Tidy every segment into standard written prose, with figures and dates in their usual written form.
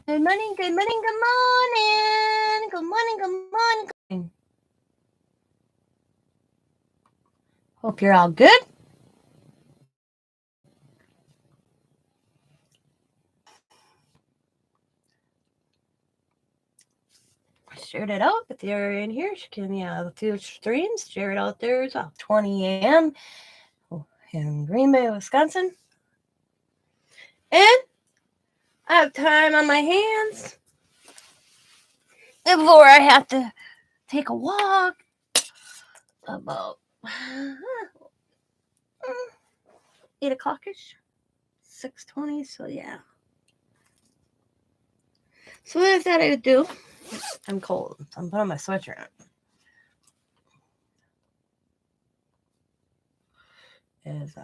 Good morning, good morning, good morning. Good morning, good morning, good morning. Hope you're all good. Shared it out. If you're in here, you can do streams, share it out there as well. 20 a.m. in Green Bay, Wisconsin. And I have time on my hands before I have to take a walk about 8 o'clock-ish. 6:20, so yeah. So what I thought I would do, I'm cold, so I'm putting my sweatshirt on. Is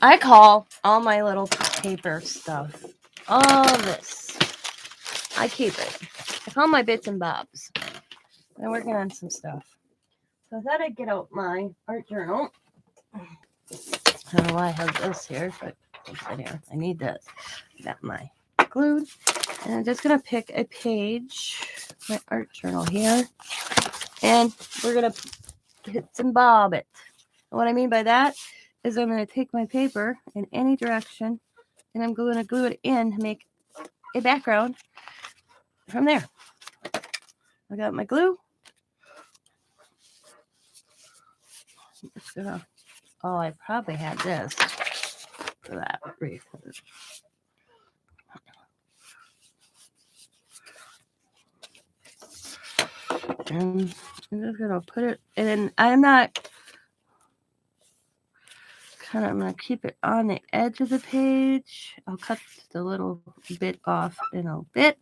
I call all my little paper stuff, all this, I keep it. I call my bits and bobs. I'm working on some stuff. So I thought I'd get out my art journal. I don't know why I have this here, but it's in here. I need this. I got my glued. And I'm just going to pick a page, my art journal here, and we're going to bits and bob it. And what I mean by that is I'm going to take my paper in any direction, and I'm going to glue it in to make a background from there. I got my glue. I'm just going to, oh, I probably had this for that brief. And I'm just going to put it, and I'm not, I'm going to keep it on the edge of the page. I'll cut the little bit off in a bit.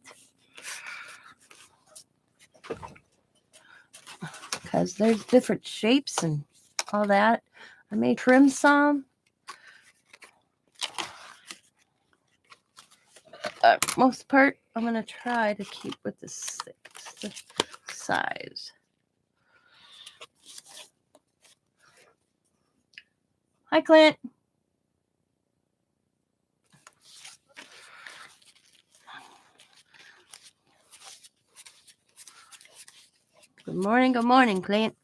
Because there's different shapes and all that. I may trim some. Most part, I'm going to try to keep with the size. Hi, Clint. Good morning, Clint.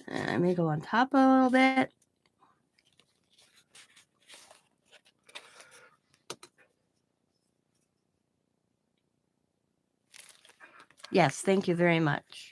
And I may go on top a little bit. Yes, thank you very much.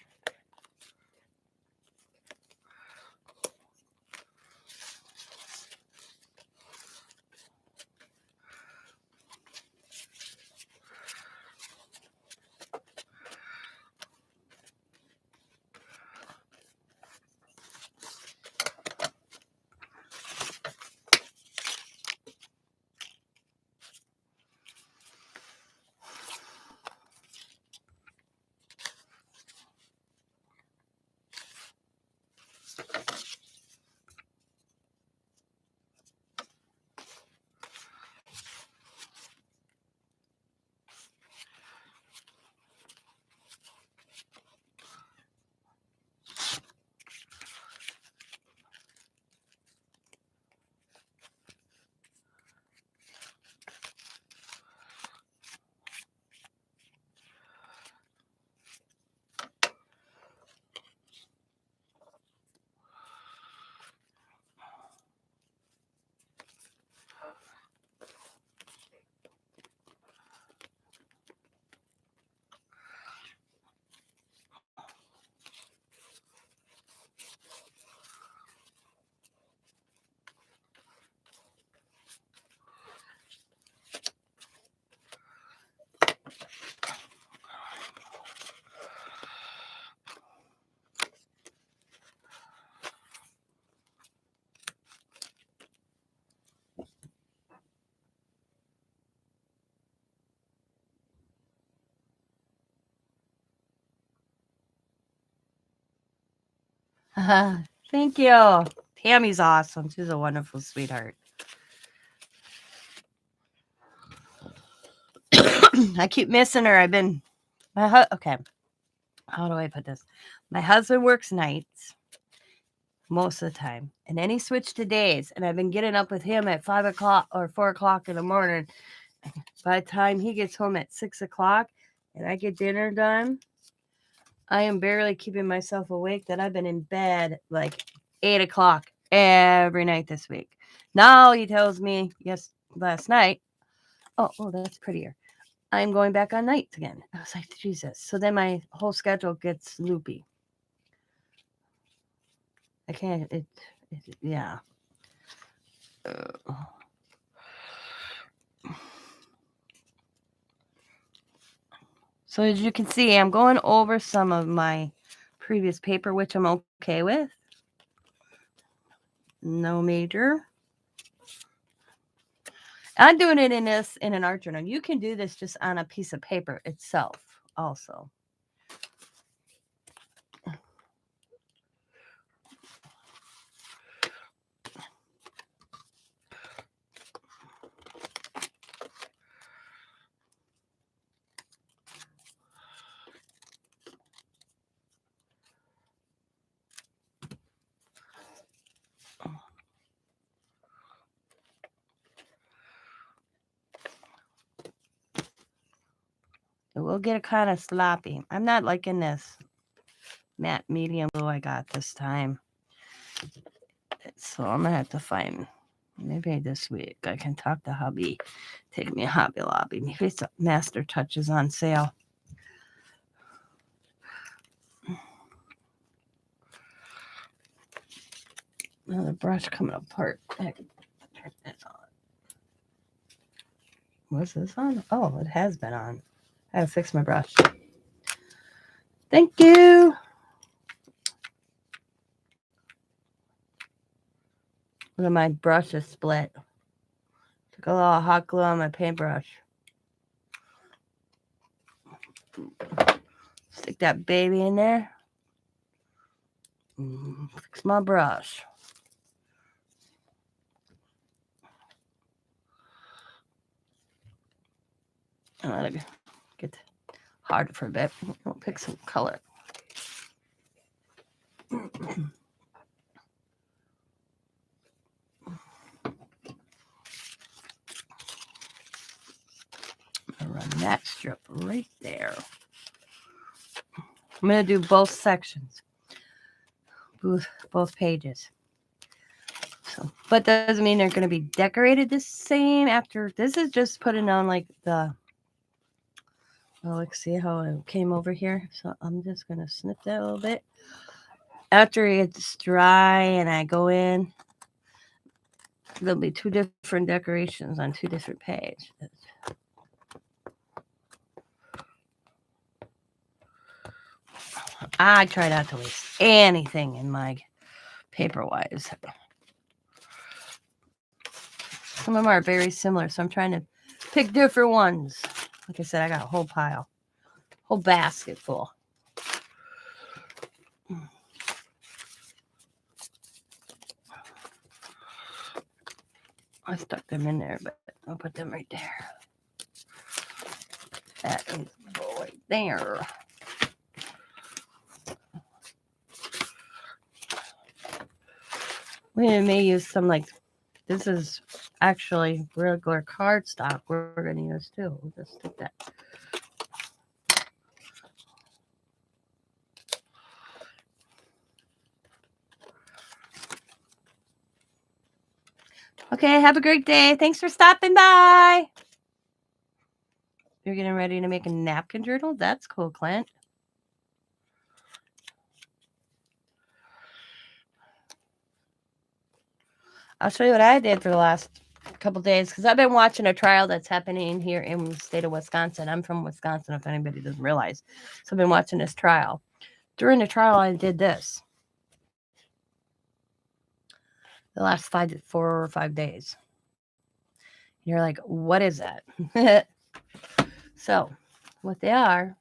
Thank you. Tammy's awesome. She's a wonderful sweetheart. I keep missing her. I've been Okay. How do I put this? My husband works nights most of the time, and then he switched to days, and I've been getting up with him at 5 o'clock or 4 o'clock in the morning. By the time he gets home at 6 o'clock and I get dinner done, I am barely keeping myself awake. That I've been in bed like 8 o'clock every night this week. Now he tells me, last night, oh, that's prettier. I'm going back on nights again. I was like, Jesus. So then my whole schedule gets loopy. I can't, yeah. So as you can see, I'm going over some of my previous paper, which I'm okay with. No major. I'm doing it in an art journal. You can do this just on a piece of paper itself also. It will get kind of sloppy. I'm not liking this matte medium blue I got this time. So I'm going to have to find, maybe this week I can talk to hubby, take me a Hobby Lobby. Maybe it's Master Touches on sale. Another brush coming apart. I can turn this on. Was this on? Oh, it has been on. I gotta fix my brush. Thank you. Look at my brush is split. Took a little hot glue on my paintbrush. Stick that baby in there. Fix my brush. And let it get hard for a bit. I'll pick some color. I'll run that strip right there. I'm going to do both sections, both pages. So, but that doesn't mean they're going to be decorated the same after. This is just putting on like the, oh, let's see how it came over here. So I'm just going to snip that a little bit. After it's dry and I go in, there'll be two different decorations on two different pages. I try not to waste anything in my paper-wise. Some of them are very similar, so I'm trying to pick different ones. Like I said, I got a whole pile, whole basket full. I stuck them in there, but I'll put them right there. That is right there. We may use some like, this is actually regular cardstock we're going to use too. We'll just stick that. Okay, have a great day. Thanks for stopping by. You're getting ready to make a napkin journal? That's cool, Clint. I'll show you what I did for the last couple days because I've been watching a trial that's happening here in the state of Wisconsin. I'm from Wisconsin, if anybody doesn't realize. So I've been watching this trial. During the trial, I did this. The last 4 or 5 days. You're like, what is that? So, what they are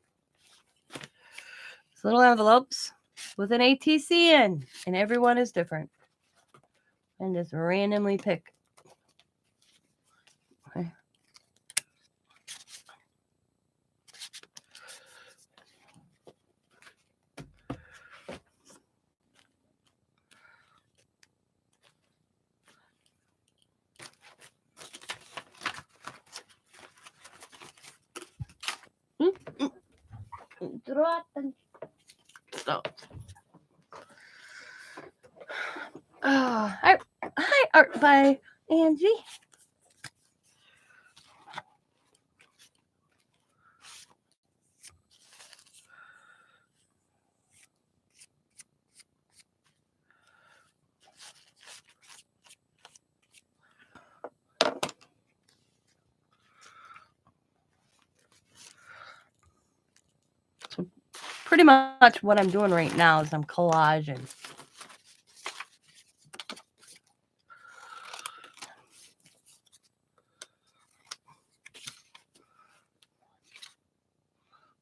is little envelopes with an ATC in, and everyone is different. And just randomly pick. Okay. rotten stuff. Hi, Art by Angie. So pretty much what I'm doing right now is I'm collaging.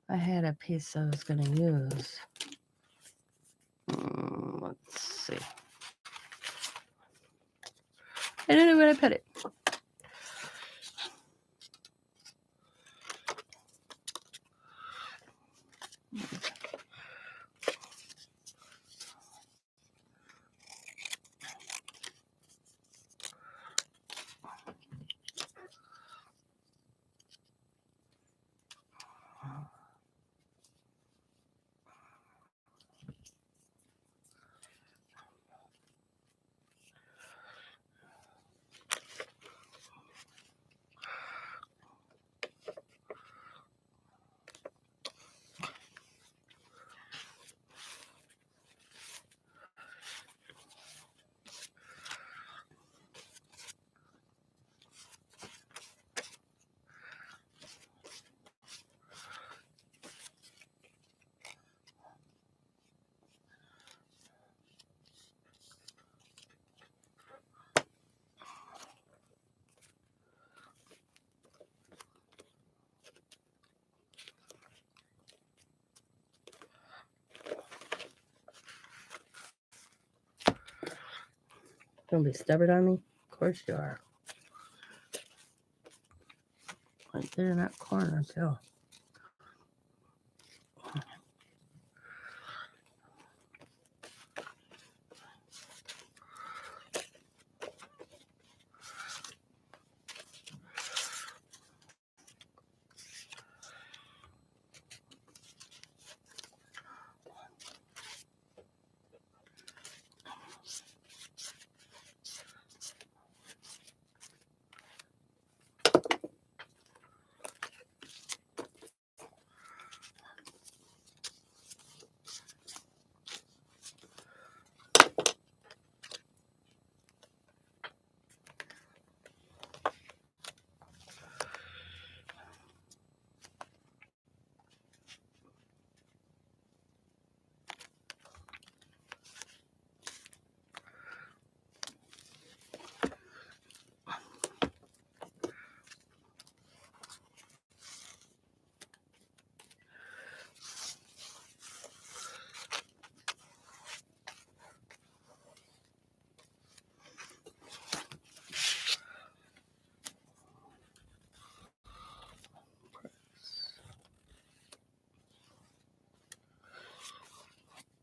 I had a piece I was going to use. Let's see. I don't know where I put it. Don't be stubborn on me. Of course you are. Right there in that corner, too.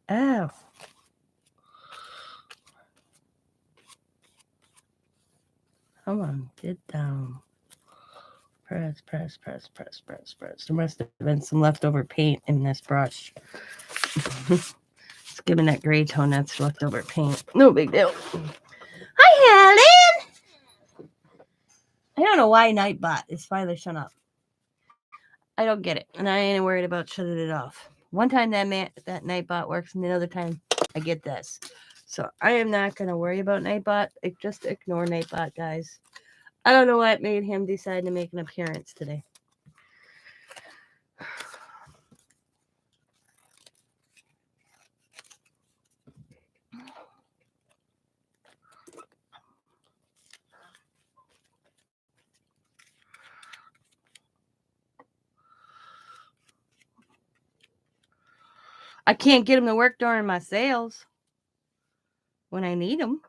Ow. Come on, get down. Press, press, press, press, press, press. There must have been some leftover paint in this brush. It's giving that gray tone, that's leftover paint. No big deal. Hi, Helen! I don't know why Nightbot is finally shut up. I don't get it, and I ain't worried about shutting it off. One time that Nightbot works, and the other time I get this. So I am not going to worry about Nightbot. Just ignore Nightbot, guys. I don't know what made him decide to make an appearance today. I can't get him to work during my sales when I need him.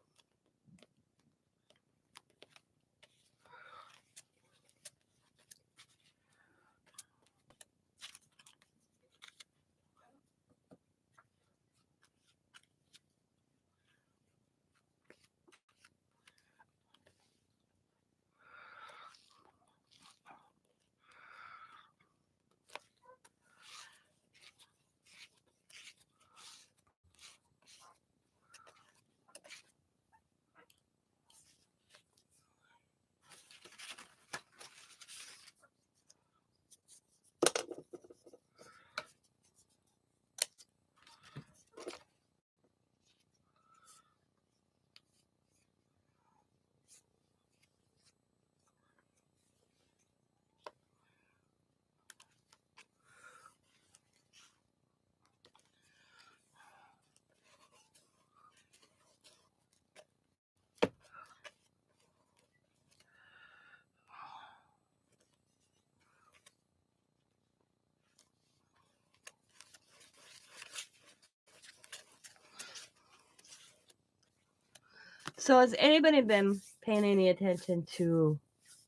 So has anybody been paying any attention to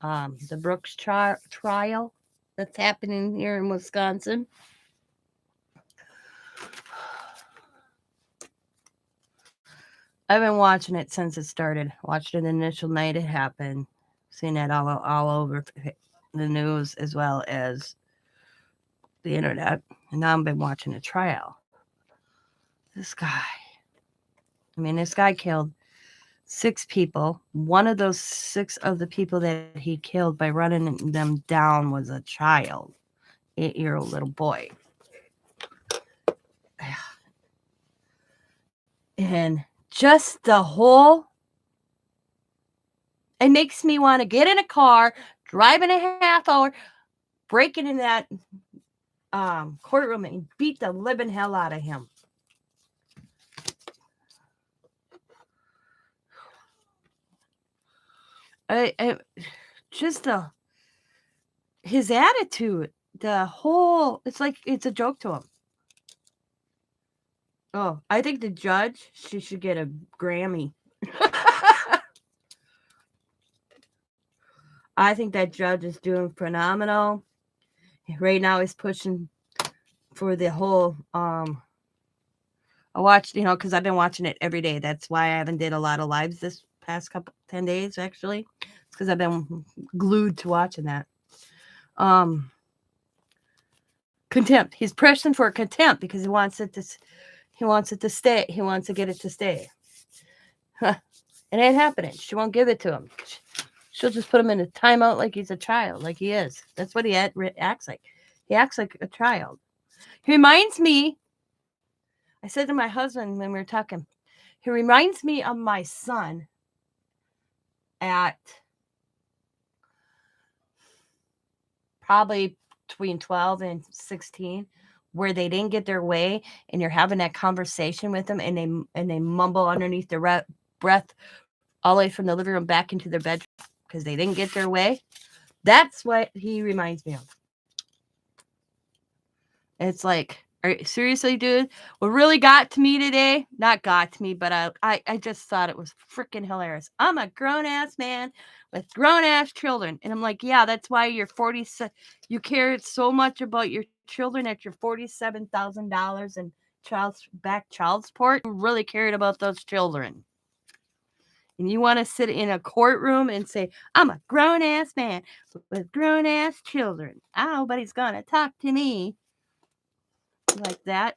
the Brooks trial that's happening here in Wisconsin? I've been watching it since it started. Watched it the initial night it happened. Seen it all over the news as well as the internet. And now I've been watching a trial. This guy. This guy killed 6 people. One of those 6 of the people that he killed by running them down was a child, 8-year-old little boy. And just the whole, it makes me want to get in a car, drive in a half hour, break into that courtroom and beat the living hell out of him. Just his attitude, the whole, it's like it's a joke to him. Oh, I think the judge, she should get a Grammy. I think that judge is doing phenomenal. Right now he's pushing for the whole I watched, because I've been watching it every day. That's why I haven't did a lot of lives this past 10 days actually. It's because I've been glued to watching that. Contempt. He's pressing for contempt because he wants it to stay. He wants to get it to stay. It ain't happening. She won't give it to him. She'll just put him in a timeout like he's a child, like he is. That's what he acts like. He acts like a child. He reminds me, I said to my husband when we were talking, he reminds me of my son at probably between 12 and 16, where they didn't get their way and you're having that conversation with them and they mumble underneath their breath all the way from the living room back into their bedroom because they didn't get their way. That's what he reminds me of. It's like, seriously, dude? What really got to me today, not got to me, but I just thought it was freaking hilarious. I'm a grown-ass man with grown-ass children. And I'm like, yeah, that's why you're you care so much about your children at your $47,000 in child support. You really cared about those children. And you want to sit in a courtroom and say, I'm a grown-ass man with grown-ass children. Nobody's going to talk to me like that.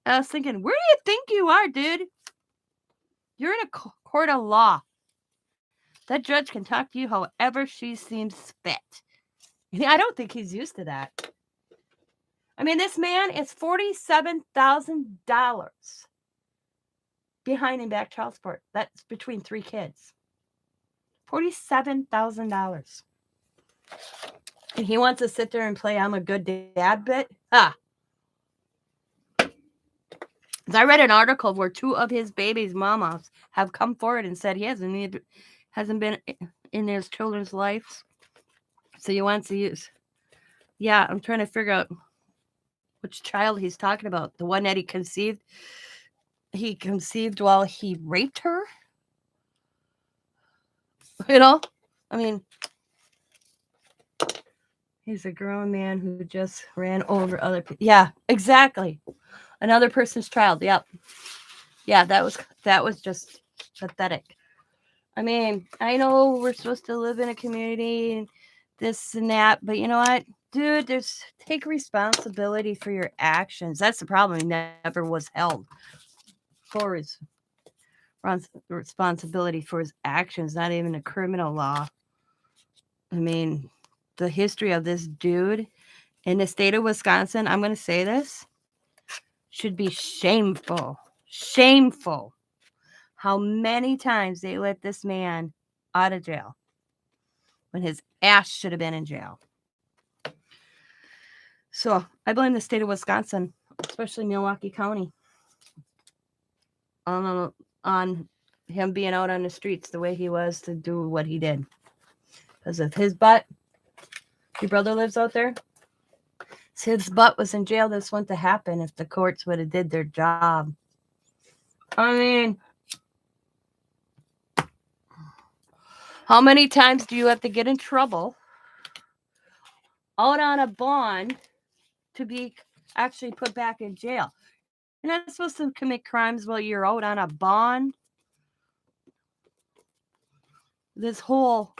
I was thinking, where do you think you are, dude? You're in a court of law. That judge can talk to you however she seems fit. I don't think he's used to that. This man is $47,000 behind in back child support. That's between 3 kids. $47,000. And he wants to sit there and play I'm a good dad bit? I read an article where 2 of his baby's mamas have come forward and said he hasn't been in his children's lives. So he wants to use. Yeah, I'm trying to figure out which child he's talking about. The one that he conceived. He conceived while he raped her. He's a grown man who just ran over other people. Yeah, exactly. Another person's child. Yep. Yeah, that was just pathetic. I know we're supposed to live in a community and this and that, but you know what, dude? Take responsibility for your actions. That's the problem. He never was held for his responsibility for his actions. Not even a criminal law. The history of this dude in the state of Wisconsin, I'm going to say this, should be shameful. Shameful. How many times they let this man out of jail when his ass should have been in jail. So I blame the state of Wisconsin, especially Milwaukee County, on him being out on the streets the way he was to do what he did. Because if his butt, your brother lives out there, if his butt was in jail, this wouldn't have happened if the courts would have did their job. How many times do you have to get in trouble out on a bond to be actually put back in jail? You're not supposed to commit crimes while you're out on a bond. This whole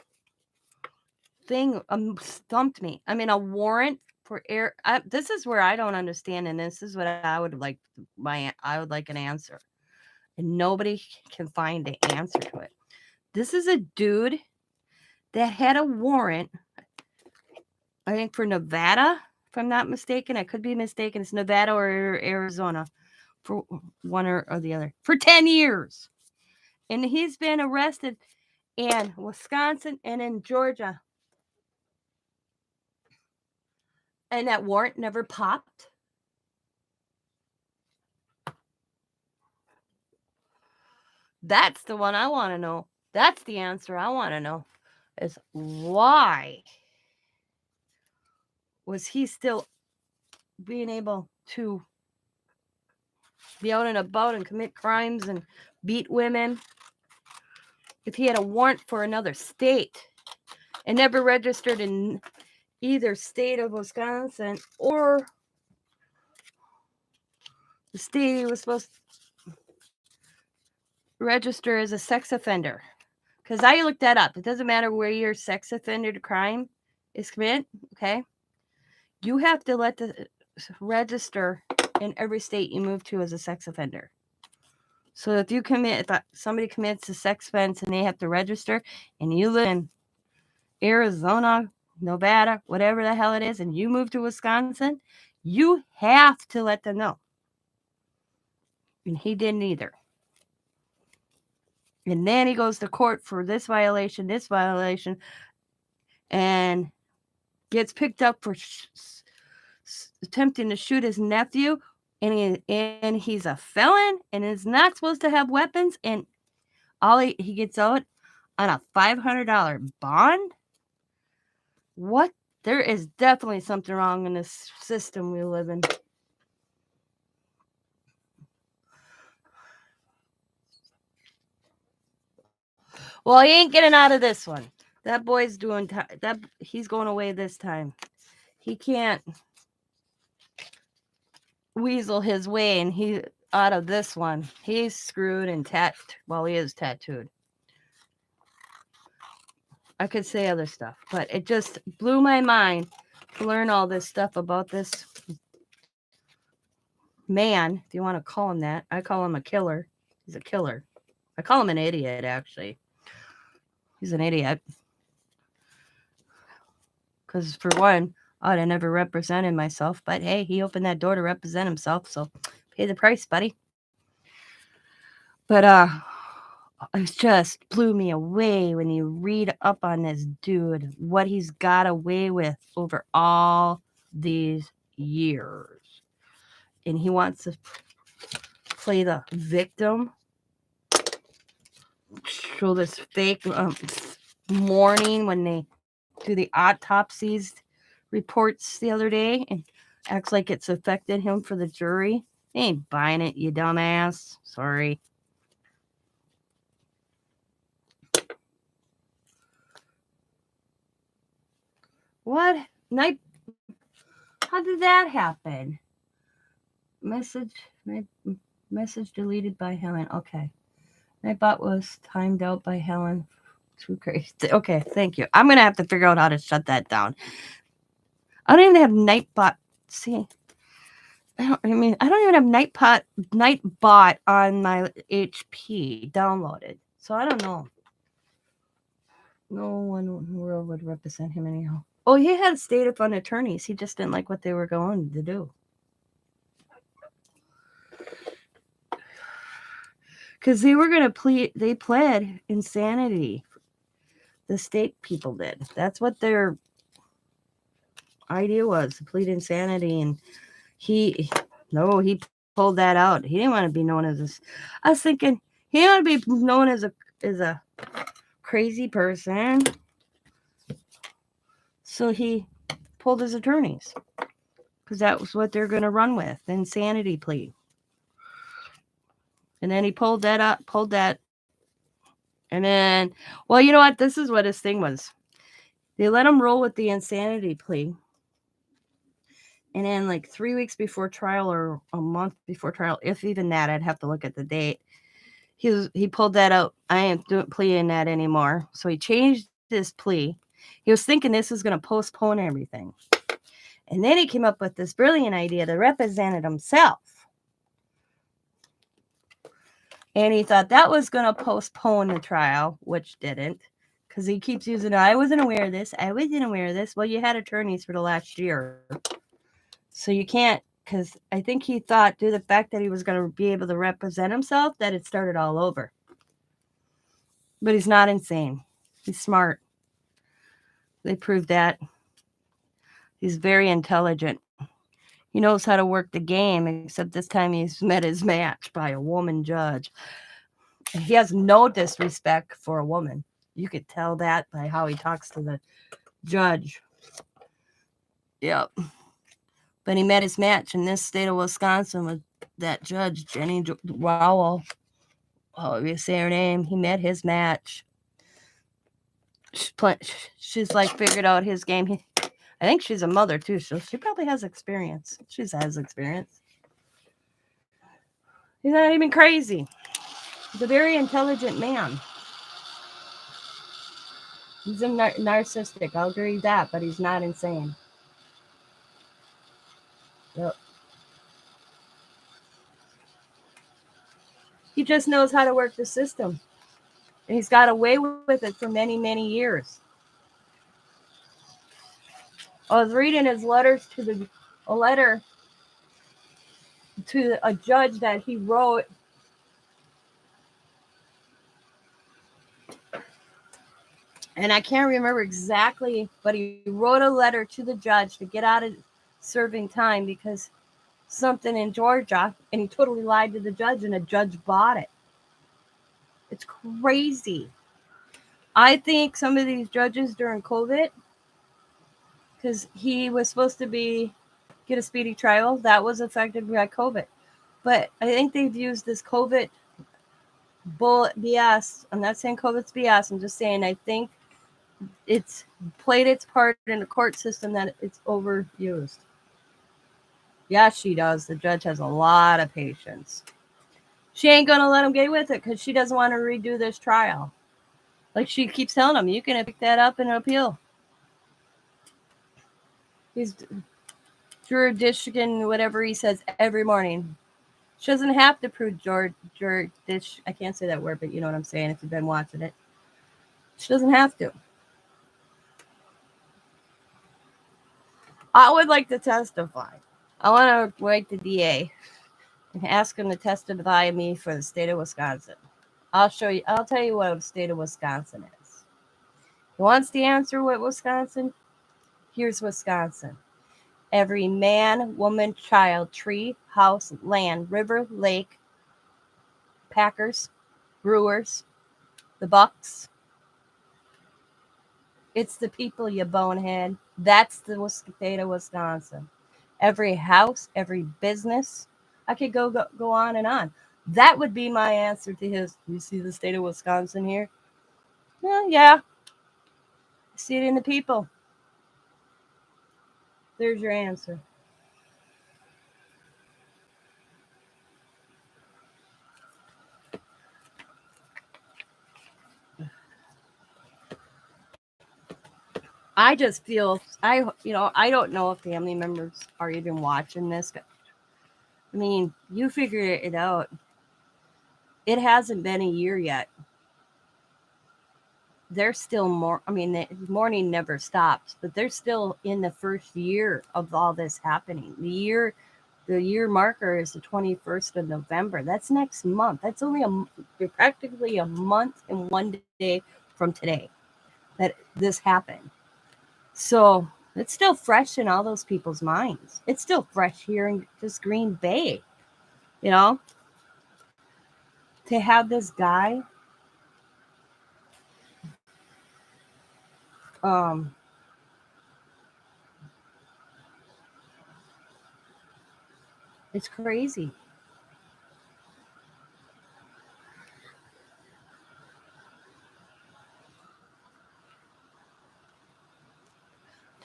thing stumped me. I mean, a warrant for air. This is where I don't understand, and this is what I would like. I would like an answer, and nobody can find the answer to it. This is a dude that had a warrant, I think for Nevada, if I'm not mistaken. I could be mistaken. It's Nevada or Arizona, for one or the other, for 10 years. And he's been arrested in Wisconsin and in Georgia. And that warrant never popped. That's the one I want to know. That's the answer I want to know, is why was he still being able to be out and about and commit crimes and beat women if he had a warrant for another state and never registered in either state of Wisconsin or the state he was supposed to register as a sex offender? Because I looked that up. It doesn't matter where your sex offender crime is committed, okay? You have to let the register in every state you move to as a sex offender. So if somebody commits a sex offense and they have to register, and you live in Arizona, Nevada, whatever the hell it is, and you move to Wisconsin, you have to let them know. And he didn't either. And then he goes to court for this violation, and gets picked up for attempting to shoot his nephew, and he's a felon and is not supposed to have weapons, and he gets out on a $500 bond. What? There is definitely something wrong in this system we live in. Well, he ain't getting out of this one. That boy's doing that. He's going away this time. He can't weasel his way, and he out of this one. He's screwed and he is tattooed. I could say other stuff, but it just blew my mind to learn all this stuff about this man, if you want to call him that. I call him a killer. He's a killer. I call him an idiot, actually. He's an idiot. Because for one, I'd have never represented myself, but hey, he opened that door to represent himself, so pay the price, buddy. But it just blew me away when you read up on this dude, what he's got away with over all these years. And he wants to play the victim, show this fake mourning when they do the autopsies reports the other day, and acts like it's affected him for the jury. They ain't buying it, you dumbass. Sorry. What? How did that happen? Message deleted by Helen. Okay. Nightbot was timed out by Helen. Too crazy. Okay, thank you. I'm going to have to figure out how to shut that down. I don't even have Nightbot. See, I don't even have Nightbot on my HP downloaded. So I don't know. No one in the world would represent him anyhow. Oh, he had state of fund attorneys. He just didn't like what they were going to do. Because they were going to plead, they pled insanity. The state people did. That's what their idea was, to plead insanity. And he pulled that out. He didn't want to be known as this. I was thinking, he didn't want to be known as a crazy person. So he pulled his attorneys. Because that was what they're going to run with, the insanity plea. And then he pulled that And then, well, you know what? This is what his thing was. They let him roll with the insanity plea. And then, like 3 weeks before trial or a month before trial, if even that, I'd have to look at the date. He pulled that out. I ain't pleading that anymore. So he changed his plea. He was thinking this was going to postpone everything. And then he came up with this brilliant idea to represent himself. And he thought that was going to postpone the trial, which didn't. Because he keeps using, I wasn't aware of this. I wasn't aware of this. Well, you had attorneys for the last year. So you can't, because I think he thought, due to the fact that he was going to be able to represent himself, that it started all over. But he's not insane. He's smart. They proved that. He's very intelligent. He knows how to work the game, except this time he's met his match by a woman judge. He has no disrespect for a woman. You could tell that by how he talks to the judge. Yep. But he met his match in this state of Wisconsin with that judge, Jenny Rowell. Oh, if you say her name, he met his match. She's like figured out his game. I think she's a mother too, so she probably has experience. She has experience. He's not even crazy. He's a very intelligent man. He's a narcissistic, I'll agree with that, but he's not insane. Yep. He just knows how to work the system. And he's got away with it for many, many years. I was reading his letters to a letter to a judge that he wrote. And I can't remember exactly, but he wrote a letter to the judge to get out of serving time because something in Georgia, and he totally lied to the judge, and the judge bought it. It's crazy. I think some of these judges during COVID, because he was supposed to get a speedy trial, that was affected by COVID. But I think they've used this COVID bull BS. I'm not saying COVID's BS. I'm just saying I think it's played its part in the court system that it's overused. Yeah, she does. The judge has a lot of patience. She ain't going to let him get with it because she doesn't want to redo this trial. Like she keeps telling him, you can pick that up in an appeal. He's jurisdiction, whatever he says every morning. She doesn't have to prove jurisdiction. I can't say that word, but you know what I'm saying if you've been watching it. She doesn't have to. I would like to testify. I want to write the DA and ask him to testify me for the state of Wisconsin. I'll tell you what the state of Wisconsin is. He wants the answer what Wisconsin? Here's Wisconsin. Every man, woman, child, tree, house, land, river, lake, Packers, Brewers, the Bucks. It's the people, you bonehead. That's the state of Wisconsin. Every house, every business. I could go on and on. That would be my answer to his. You see the state of Wisconsin here? Well, yeah. I see it in the people. There's your answer. I just feel I don't know if family members are even watching this. I mean, you figure it out. It hasn't been a year yet. There's still more. I mean, the mourning never stops, but they're still in the first year of all this happening. The year marker is the 21st of November. That's next month. That's only practically a month and 1 day from today that this happened. So it's still fresh in all those people's minds. It's still fresh here in just Green Bay, you know, to have this guy, it's crazy.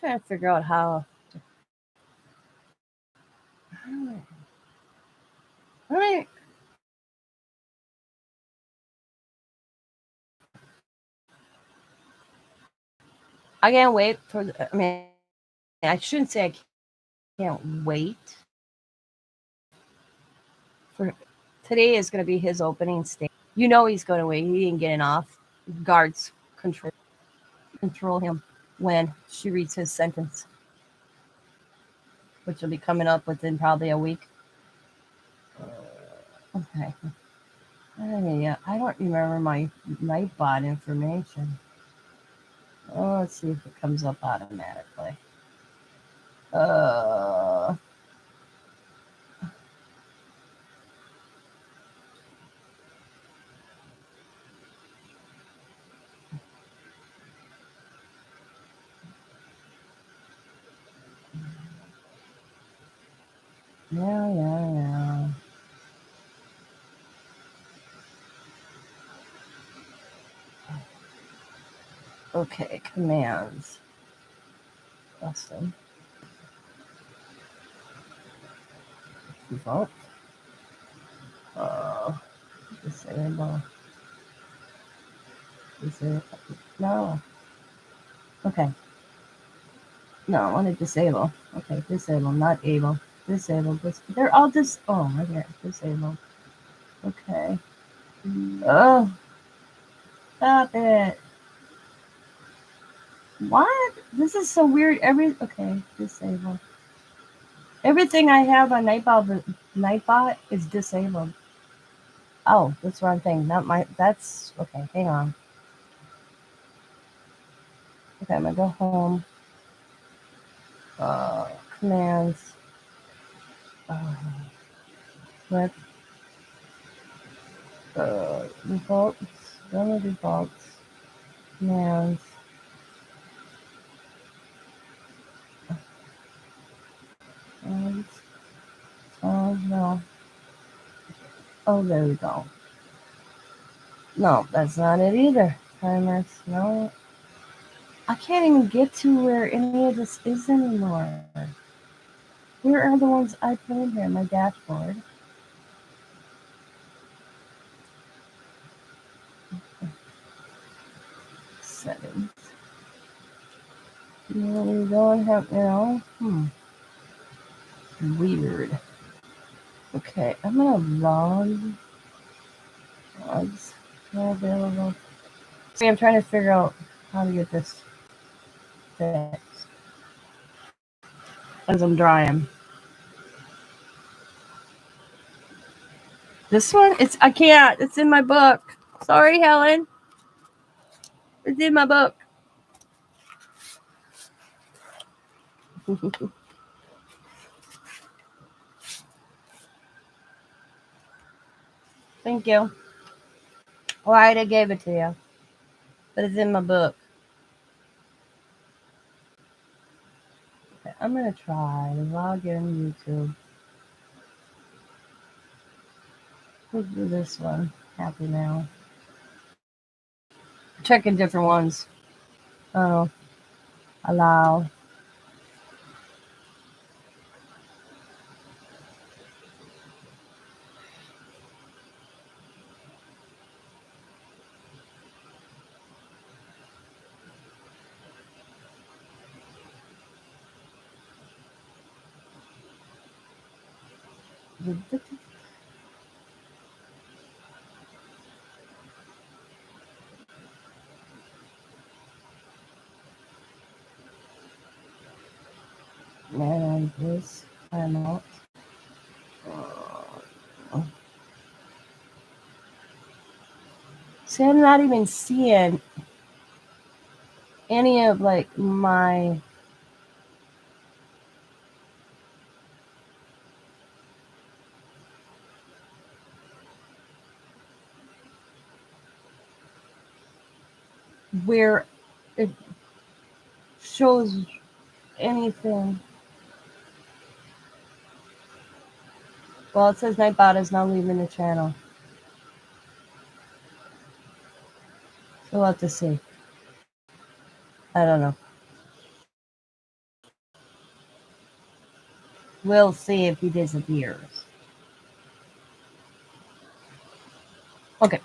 trying to figure out how. I can't wait for. I mean, I shouldn't say I can't wait. For today is going to be his opening statement. You know he's going to wait. He ain't getting off. Guards control him when she reads his sentence, which will be coming up within probably a week. Okay. Yeah, I don't remember my Nightbot information. Oh, let's see if it comes up automatically. Yeah. Okay, commands. Custom. Default. Disable. No. Okay. No, I want to disable. Okay, disable, not able. Disable. They're all oh, right here. Disable. Okay. Oh, stop it. What? This is so weird. Okay, disable. Everything I have on Nightbot is disabled. Oh, that's the wrong thing. That's okay. Hang on. Okay, I'm gonna go home. Commands. What? Defaults. Go to defaults. Commands. Oh no. Oh, there we go. No, that's not it either. Timers. No. I can't even get to where any of this is anymore. Where are the ones I put in here? My dashboard. Settings. No, we don't have now. Weird. Okay, I'm gonna logs available. See, I'm trying to figure out how to get this fixed as I'm drying. This one, I can't. It's in my book. Sorry, Helen. It's in my book. Thank you. All right, I gave it to you, but it's in my book. Okay, I'm gonna try to log in YouTube. We'll do this one. Happy now. Checking different ones. Oh, allow. And this timeout. See, I'm not even seeing any of like my where it shows anything. Well, it says Nightbot is now leaving the channel. So we'll have to see. I don't know. We'll see if he disappears. Okay.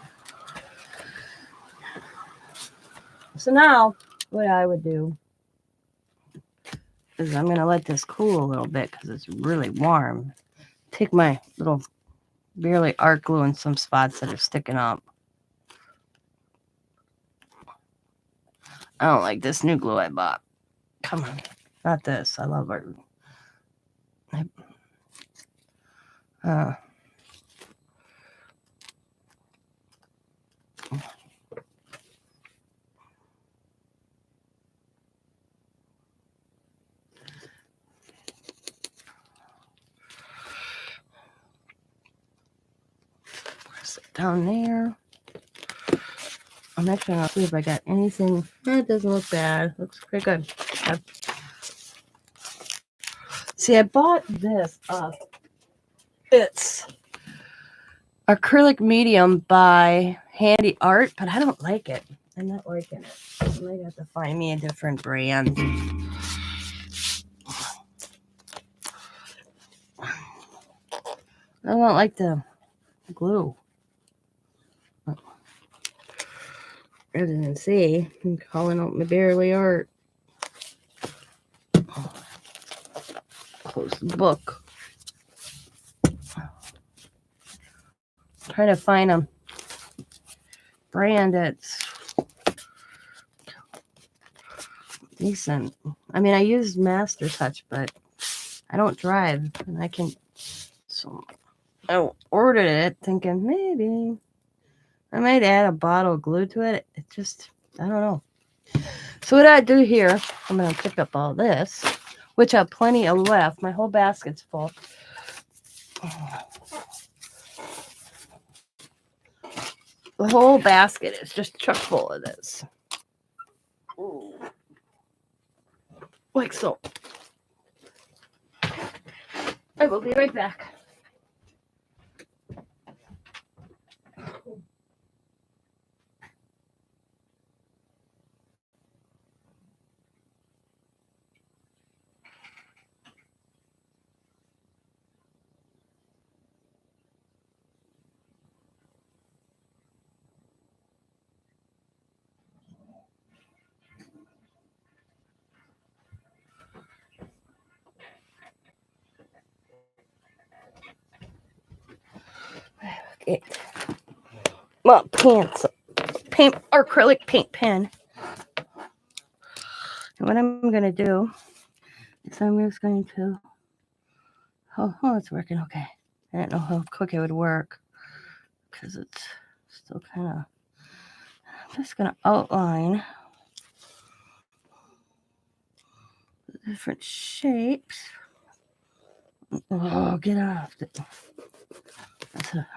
So now, what I would do is I'm going to let this cool a little bit because it's really warm. Take my little barely art glue in some spots that are sticking up. I don't like this new glue I bought. Come on. Not this. I love art. Press it down there. I'm actually going to see if I got anything. It doesn't look bad. Looks pretty good. See, I bought this up. It's acrylic medium by Handy Art, but I don't like it. I'm not liking it. I might have to find me a different brand. I don't like the glue. As you can see, I'm calling out my barely art. Close the book. Try to find a brand that's decent. I mean, I use Master Touch, but I don't drive, and I can. So I ordered it thinking maybe I might add a bottle of glue to it. It just, I don't know. So what I do here, I'm going to pick up all this, which I have plenty of left. My whole basket's full. The whole basket is just chock full of this. Ooh. Like so. I will be right back. Okay. Well, paint, acrylic paint pen. And what I'm going to do is I'm just going to, oh, it's working okay. I don't know how quick it would work because it's still kind of, I'm just going to outline the different shapes. Oh, get off. That's a,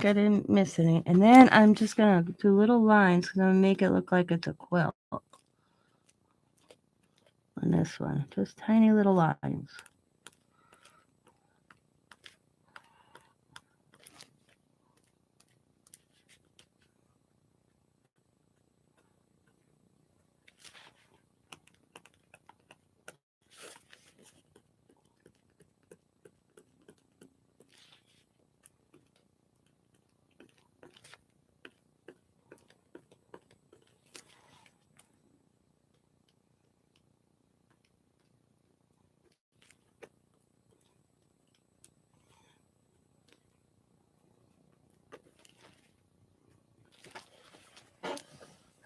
think I didn't miss any. And then I'm just going to do little lines because I'm going to make it look like it's a quilt. On this one, just tiny little lines.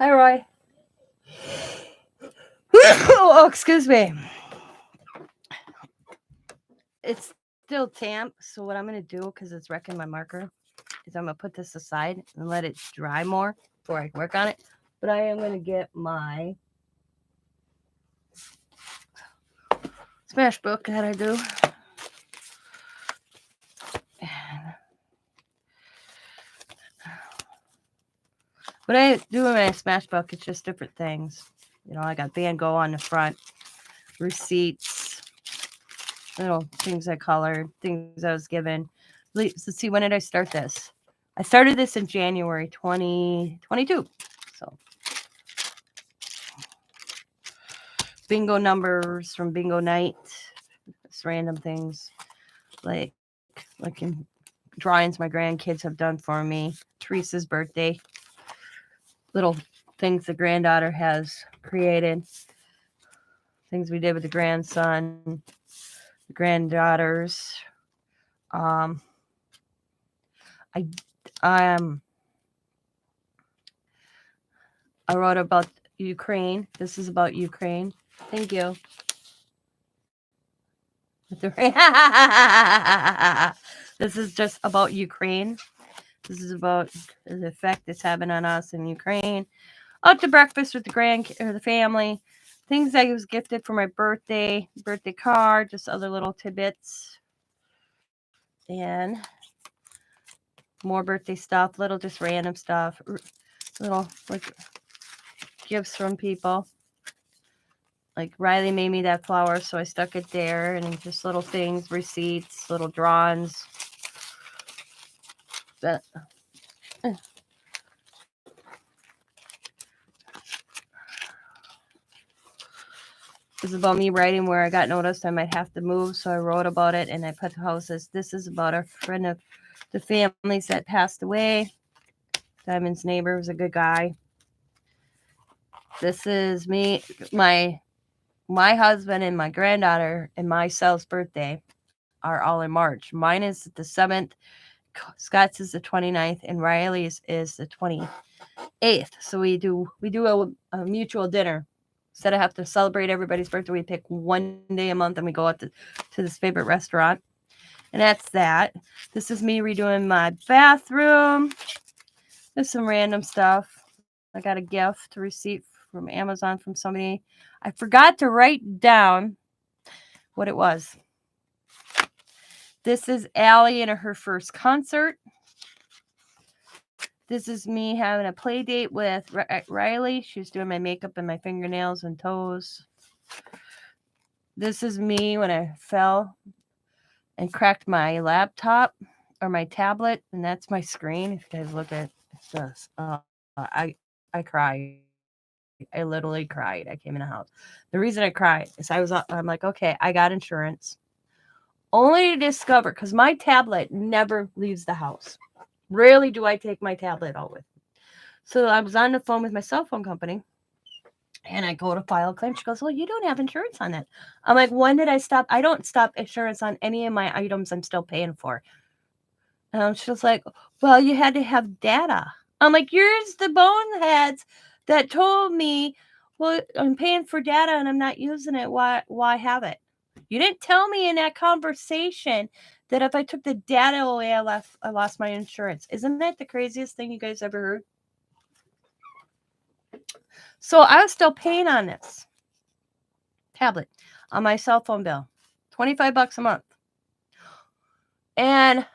Hi, Roy. Oh, excuse me. It's still damp, so what I'm going to do, because it's wrecking my marker, is I'm going to put this aside and let it dry more before I work on it. But I am going to get my smash book that I do. What I do in my smash book, it's just different things. You know, I got Van Gogh on the front, receipts, little things I colored, things I was given. Let's see, when did I start this? I started this in January 2022. So, bingo numbers from bingo night, just random things like in drawings my grandkids have done for me. Teresa's birthday, little things the granddaughter has created, things we did with the grandson, the granddaughters. I wrote about Ukraine. This is about Ukraine. Thank you. This is just about Ukraine. This is about the effect it's having on us in Ukraine. Out to breakfast with the family. Things I was gifted for my birthday card, just other little tidbits. And more birthday stuff, little just random stuff, little like gifts from people. Like Riley made me that flower, so I stuck it there, and just little things, receipts, little drawings. But this is about me writing where I got noticed I might have to move, so I wrote about it, and I put the houses. This is about a friend of the families that passed away. Diamond's neighbor was a good guy. This is me, my husband and my granddaughter and myself's birthday are all in March. Mine is the 7th, Scott's is the 29th, and Riley's is the 28th. So we do a mutual dinner. Instead of have to celebrate everybody's birthday, we pick one day a month and we go out to this favorite restaurant. And that's that. This is me redoing my bathroom. There's some random stuff. I got a gift, a receipt from Amazon from somebody. I forgot to write down what it was. This is Allie in her first concert. This is me having a play date with Riley. She was doing my makeup and my fingernails and toes. This is me when I fell and cracked my laptop or my tablet, and that's my screen. If you guys look at this, I cried. I literally cried. I came in the house. The reason I cried is I'm like, okay, I got insurance. Only to discover, because my tablet never leaves the house. Rarely do I take my tablet out with me. So I was on the phone with my cell phone company, and I go to file a claim. She goes, well, you don't have insurance on that. I'm like, when did I stop? I don't stop insurance on any of my items I'm still paying for. And she was like, well, you had to have data. I'm like, you're the boneheads that told me, well, I'm paying for data and I'm not using it. Why have it? You didn't tell me in that conversation that if I took the data away, I lost my insurance. Isn't that the craziest thing you guys ever heard? So I was still paying on this tablet on my cell phone bill, $25 a month. And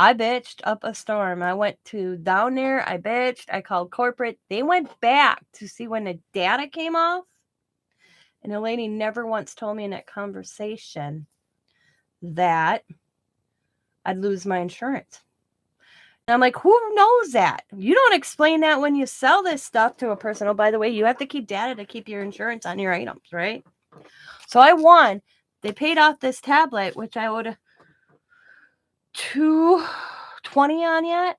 I bitched up a storm. I went to down there. I bitched. I called corporate. They went back to see when the data came off. And the lady never once told me in that conversation that I'd lose my insurance. And I'm like, who knows that? You don't explain that when you sell this stuff to a person. Oh, by the way, you have to keep data to keep your insurance on your items, right? So I won. They paid off this tablet, which I owed $220 on yet.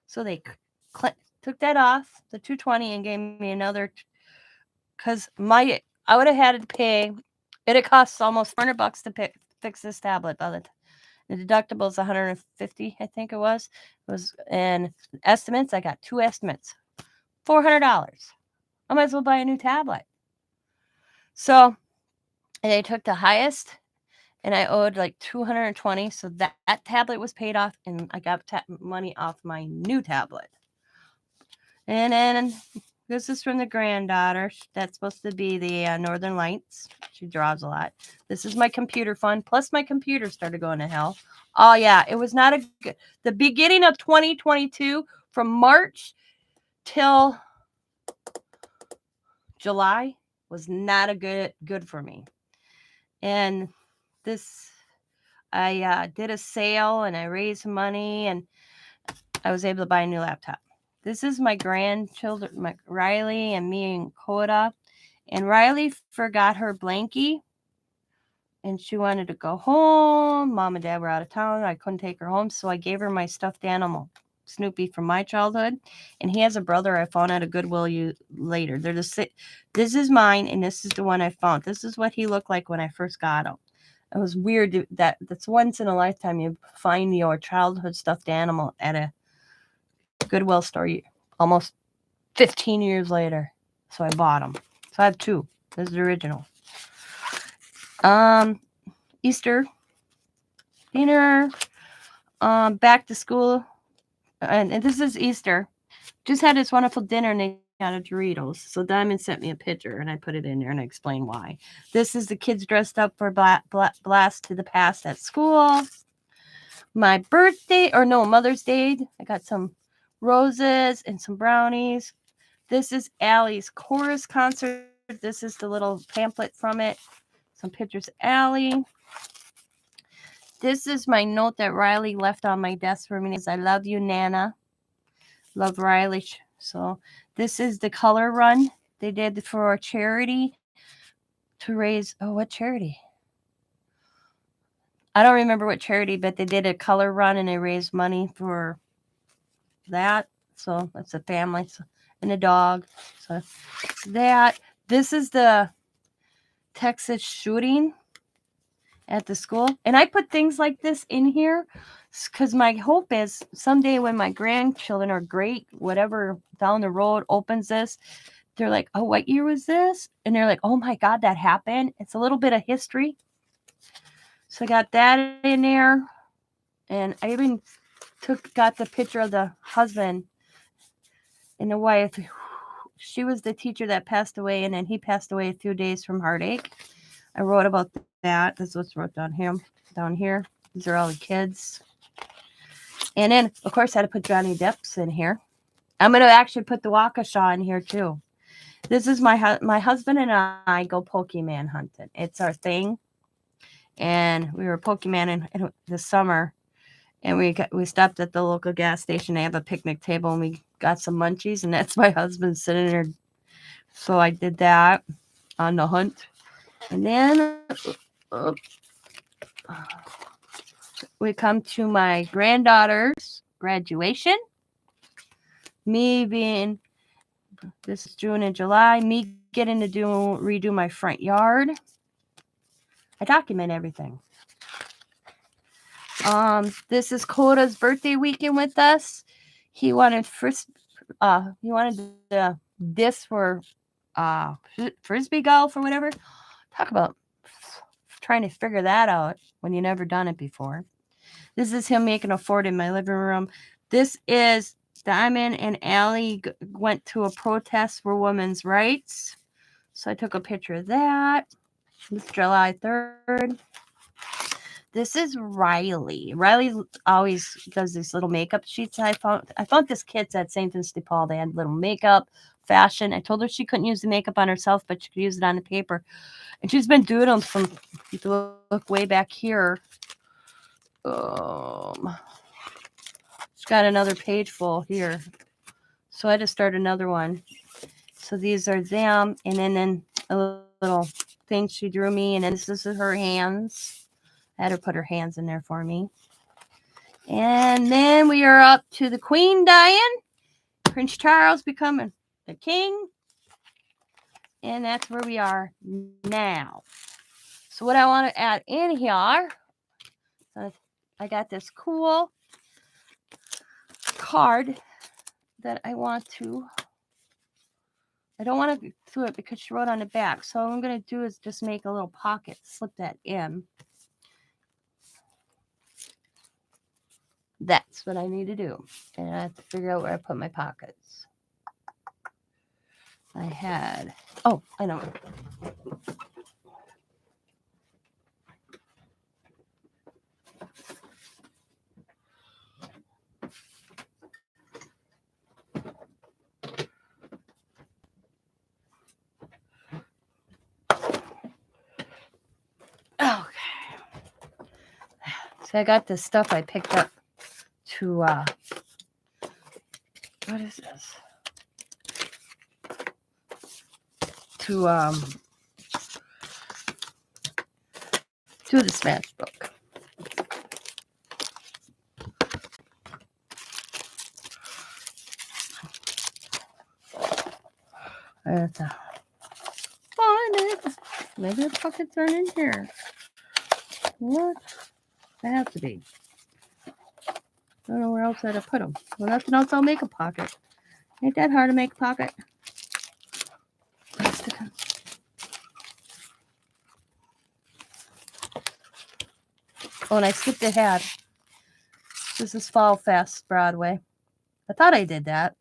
So they took that off, the $220, and gave me another, because I would have had to pay, it costs almost $400 to fix this tablet. By the deductible is $150, I think it was. And estimates, I got 2 estimates, $400. I might as well buy a new tablet. So they took the highest, and I owed like $220. So that tablet was paid off, and I got money off my new tablet. And then this is from the granddaughter. That's supposed to be the Northern Lights. She draws a lot. This is my computer fund. Plus, my computer started going to hell. Oh, yeah. It was not a good... The beginning of 2022, from March till July, was not a good for me. And this... I did a sale, and I raised money, and I was able to buy a new laptop. This is my grandchildren, Riley and me and Coda. And Riley forgot her blankie. And she wanted to go home. Mom and Dad were out of town. I couldn't take her home. So I gave her my stuffed animal, Snoopy, from my childhood. And he has a brother I found at a Goodwill later. This is mine, and this is the one I found. This is what he looked like when I first got him. It was weird. That's once in a lifetime you find your childhood stuffed animal at a Goodwill store almost 15 years later. So I bought them. So I have 2. This is the original. Easter dinner, back to school, and this is Easter. Just had this wonderful dinner, and they out of Doritos. So Diamond sent me a picture, and I put it in there, and I explained why. This is the kids dressed up for Blast to the Past at school. My birthday, or no, Mother's Day, I got some roses and some brownies. This is Allie's chorus concert. This is the little pamphlet from it. Some pictures of Allie. This is my note that Riley left on my desk for me. I love you, Nana. Love, Riley. So this is the color run they did for a charity to raise, what charity? I don't remember what charity, but they did a color run and they raised money for that. So that's a family and a dog. So this is the Texas shooting at the school. And I put things like this in here because my hope is someday when my grandchildren or great whatever down the road opens this, they're like, oh, what year was this? And they're like, oh my God, that happened. It's a little bit of history. So I got that in there. And I even got the picture of the husband and the wife. She was the teacher that passed away, and then he passed away a few days from heartache. I wrote about that. That's what's wrote down here. These are all the kids. And then, of course, I had to put Johnny Depp's in here. I'm going to actually put the Waukesha in here, too. This is my husband and I go Pokemon hunting. It's our thing. And we were Pokemon in the summer. And we stopped at the local gas station. They have a picnic table, and we got some munchies. And that's my husband sitting there. So I did that on the hunt. And then we come to my granddaughter's graduation. Me being, this is June and July, me getting to redo my front yard. I document everything. This is Coda's birthday weekend with us. He wanted the disc for frisbee golf or whatever. Talk about trying to figure that out when you never done it before. This is him making a fort in my living room. This is Diamond and Allie went to a protest for women's rights. So I took a picture of that. This is July 3rd. This is Riley. Riley always does these little makeup sheets. I found this kit at St. Vincent de Paul. They had little makeup, fashion. I told her she couldn't use the makeup on herself, but she could use it on the paper. And she's been doing them from, you can look way back here. She's got another page full here. So I had to start another one. So these are them. And then a little thing she drew me. And then this is her hands. I had her put her hands in there for me. And then we are up to the Queen dying. Prince Charles becoming the king. And that's where we are now. So what I want to add in here, I got this cool card that I want to, I don't want to do it because she wrote on the back. So what I'm going to do is just make a little pocket, slip that in. That's what I need to do. And I have to figure out where I put my pockets. I had, oh, I know. Okay. So I got this stuff I picked up to, what is this? To the Smash book. I have to find it. Maybe the pockets aren't in here. What? They have to be. I don't know where else I'd have put them. Well, nothing else, I'll make a pocket. Ain't that hard to make a pocket? Oh, and I skipped ahead. This is Fall Fest Broadway. I thought I did that.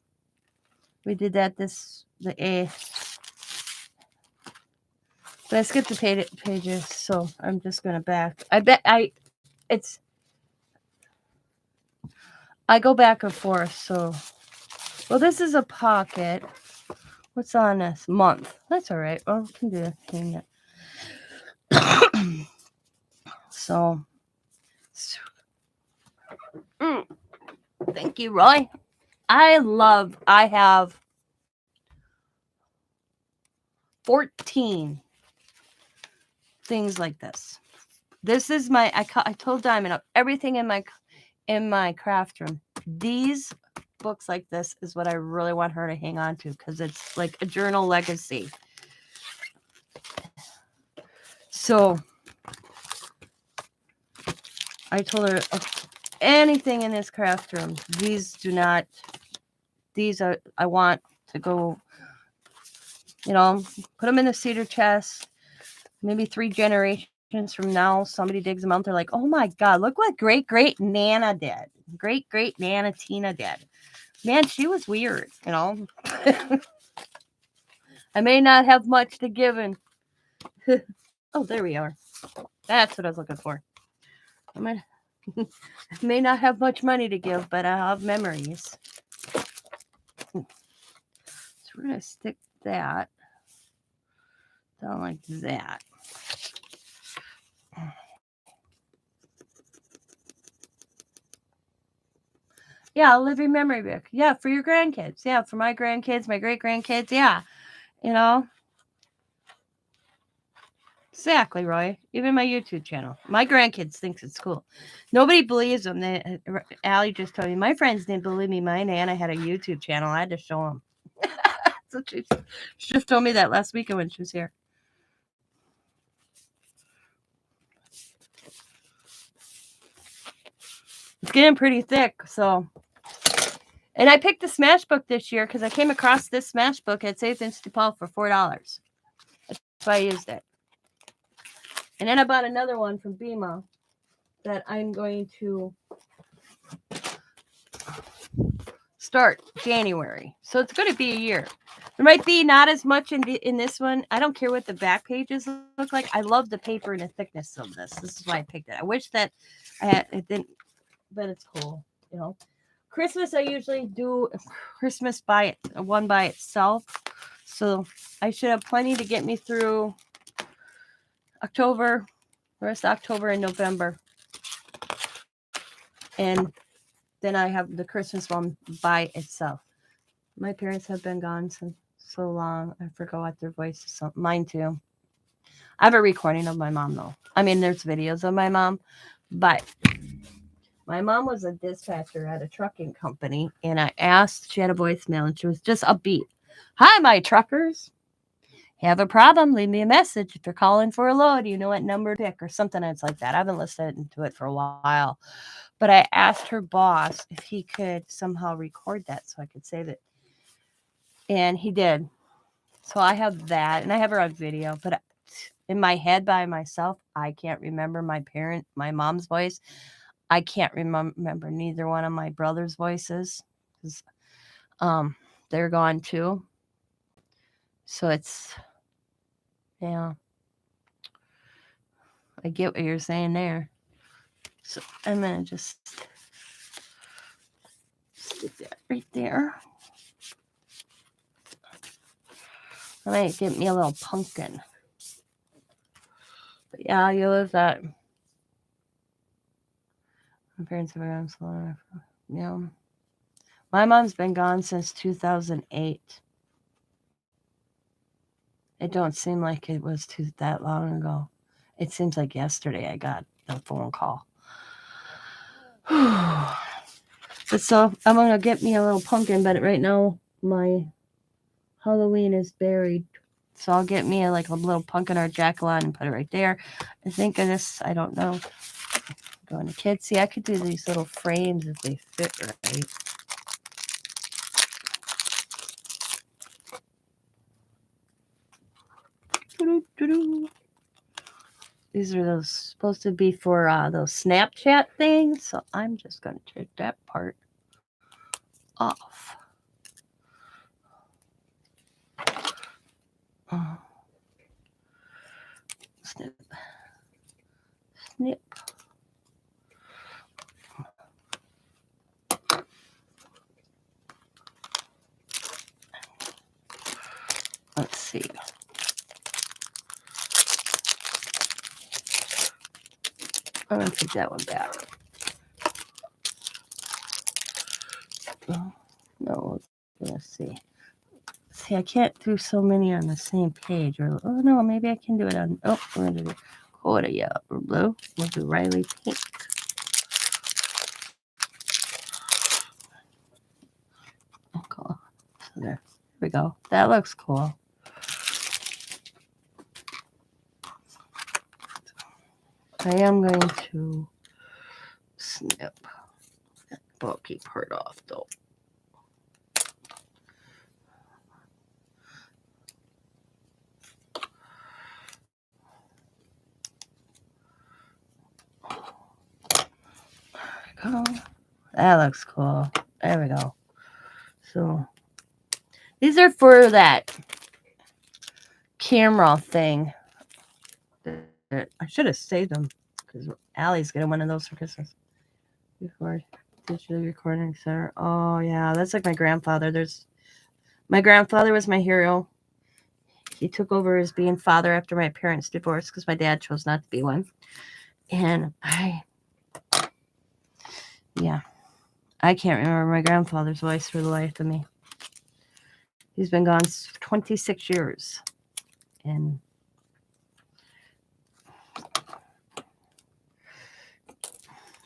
We did that the A. But I skipped the pages, so I'm just going to back. I go back and forth, so. Well, this is a pocket. What's on this? Month. That's all right. Well, we can do that. So. Thank you, Roy. I have 14 things like this. This is my, I told Diamond everything in my craft room. These books like this is what I really want her to hang on to because it's like a journal legacy. So I told her anything in this craft room, I want to go, put them in the cedar chest. Maybe 3 generations from now, somebody digs them out. They're like, oh my God, look what great Nana did. Great Nana Tina did. Man, she was weird, I may not have much to give. And oh, there we are. That's what I was looking for. I may not have much money to give, but I have memories. So we're going to stick that down like that. Yeah, a living memory book. Yeah, for your grandkids. Yeah, for my grandkids, my great-grandkids. Yeah, Exactly, Roy. Even my YouTube channel. My grandkids thinks it's cool. Nobody believes them. Allie just told me. My friends didn't believe me. My Nana had a YouTube channel. I had to show them. So she just told me that last weekend when she was here. It's getting pretty thick, so. And I picked the Smash book this year because I came across this Smash book at St. Vincent de Paul for $4. That's why I used it. And then I bought another one from Bima that I'm going to start January. So it's going to be a year. There might be not as much in this one. I don't care what the back pages look like. I love the paper and the thickness of this. This is why I picked it. I wish that it didn't, but it's cool. You know, Christmas I usually do Christmas one by itself. So I should have plenty to get me through October, rest of October and November. And then I have the Christmas one by itself. My parents have been gone since so long. I forgot their voices. So mine too. I have a recording of my mom though. I mean, there's videos of my mom, but my mom was a dispatcher at a trucking company, and I asked. She had a voicemail, and she was just upbeat. Hi, my truckers. Have a problem? Leave me a message. If you're calling for a load, you know what number to pick or something that's like that. I haven't listened to it for a while, but I asked her boss if he could somehow record that so I could save it. And he did. So I have that, and I have her on video, but in my head by myself, I can't remember my mom's voice. I can't remember neither one of my brother's voices. They're gone too. So it's, yeah, I get what you're saying there. So I'm going to just stick that right there. I might get me a little pumpkin. But yeah, you live that. My parents have been gone so long. Yeah. My mom's been gone since 2008. It don't seem like it was that long ago. It seems like yesterday I got a phone call. But so I'm going to get me a little pumpkin, but right now my Halloween is buried. So I'll get me a little pumpkin or jack-o'-lantern and put it right there. I think of this, I don't know. Going to kids. See, I could do these little frames if they fit right. These are those supposed to be for those Snapchat things. So I'm just going to take that part off. Snip. Snip. Let's see. I'm going to take that one back. No, let's see. See, I can't do so many on the same page. Or oh no, maybe I can do it on. Oh, we're gonna do Coda yellow or blue. We'll do Riley pink. Cool. So there we go. That looks cool. I am going to snip that bulky part off though. There we go. That looks cool. There we go. So these are for that camera thing. I should have saved them because Allie's getting one of those for Christmas. Before digitally recording center. Oh yeah, that's like my grandfather. My grandfather was my hero. He took over as being father after my parents divorced because my dad chose not to be one. And I can't remember my grandfather's voice for the life of me. He's been gone 26 years. And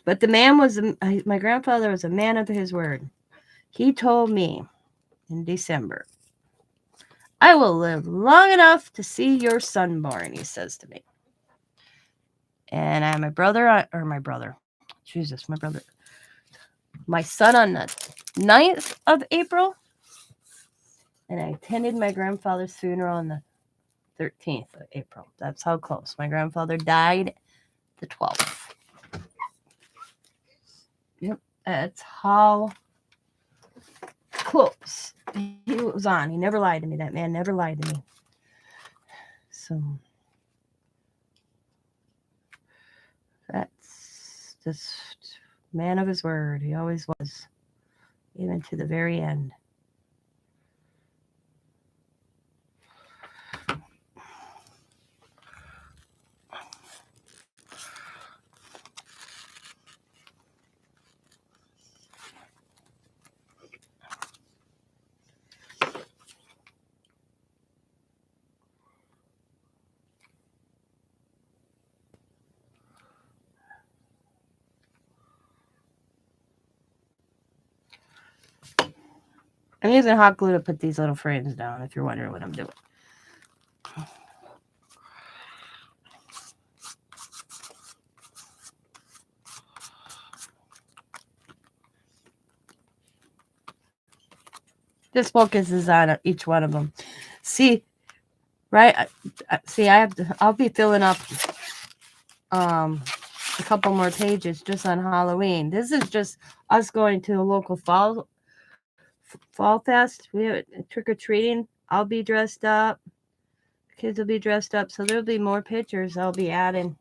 but the man was, my grandfather was a man of his word. He told me in December, I will live long enough to see your son born, he says to me. And I have my brother, my son on the 9th of April. And I attended my grandfather's funeral on the 13th of April. That's how close. My grandfather died the 12th. Yep, that's how close. He was on. He never lied to me. That man never lied to me. So that's just man of his word. He always was, even to the very end. I'm using hot glue to put these little frames down, if you're wondering what I'm doing. This focuses on each one of them. See, right? See, I'll be filling up a couple more pages just on Halloween. This is just us going to a local fall fest. We have trick or treating. I'll be dressed up. Kids will be dressed up, so there'll be more pictures I'll be adding.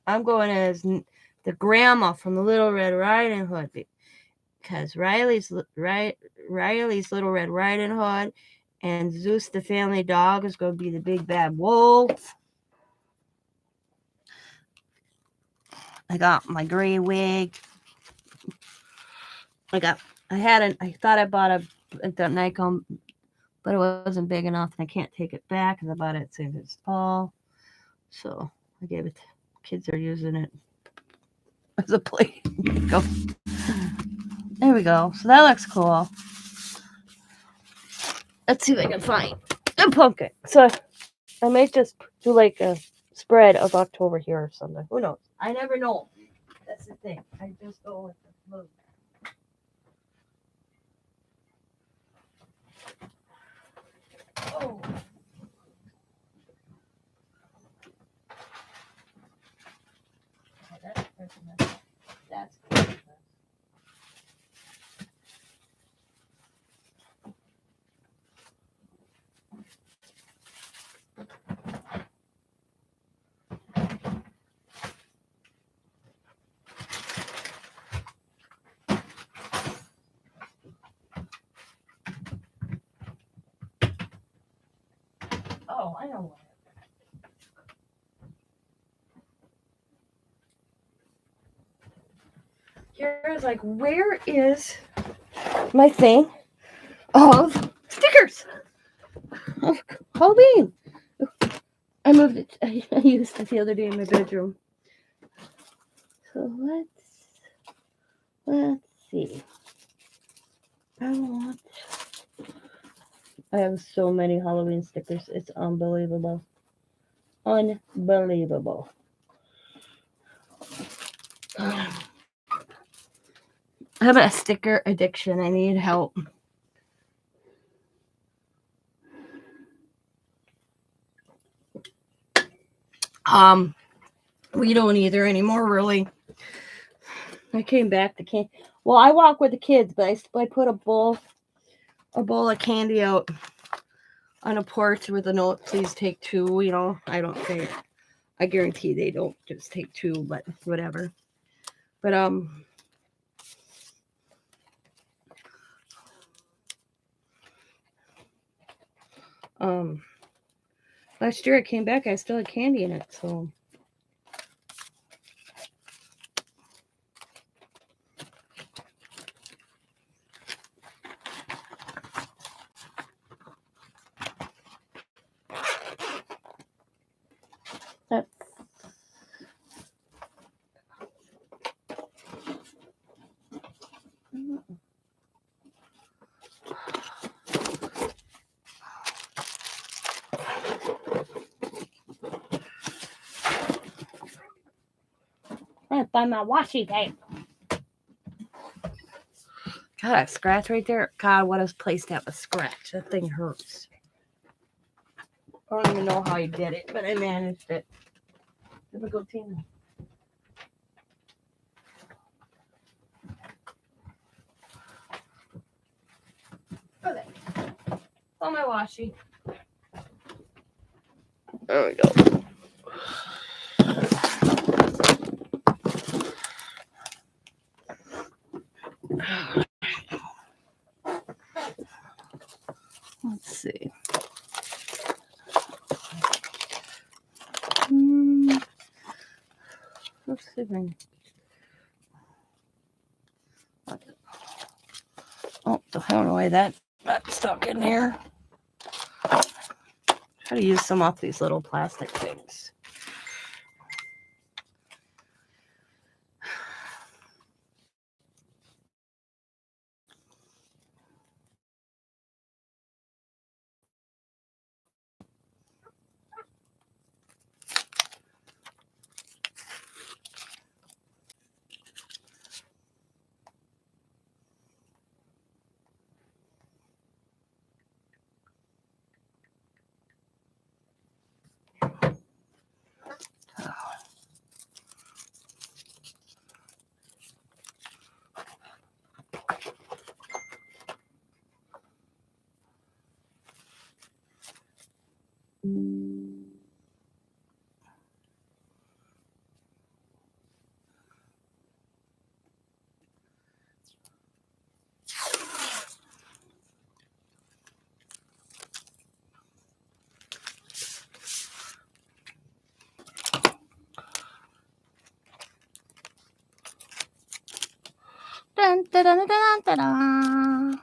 I'm going as the grandma from the Little Red Riding Hood, because Riley's Little Red Riding Hood, and Zeus the family dog is going to be the big bad wolf. I got my gray wig. I thought I bought a Nikon, but it wasn't big enough, and I can't take it back because I bought it at St. Paul. So I gave it. Kids are using it as a plate. Go. There we go. So that looks cool. Let's see if I can find a pumpkin. So I might just do like a spread of October here or something. Who knows? I never know. That's the thing. I just go with the flow. Oh. That's good. Oh, I know what. Kara's like, where is my thing of stickers of Halloween? I moved it. I used it the other day in my bedroom. So let's see. I have so many Halloween stickers. It's unbelievable. Unbelievable. I have a sticker addiction. I need help. We don't either anymore, really. I came back to candy. Well, I walk with the kids, but I put a bowl of candy out on a porch with a note, please take 2. You know, I don't think, I guarantee they don't just take 2, but whatever. But last year I came back, I still had candy in it, so. That's I'm gonna find my washi tape. God, that scratch right there. God, what a place to have a scratch. That thing hurts. I don't even know how I did it, but I managed it. Typical Tina. Okay. On my washi. There we go. Let's see. Let's see if I can... Oh, I don't know why that's stuck in there. Try to use some off these little plastic things. Dun, dun, dun, dun, dun, dun.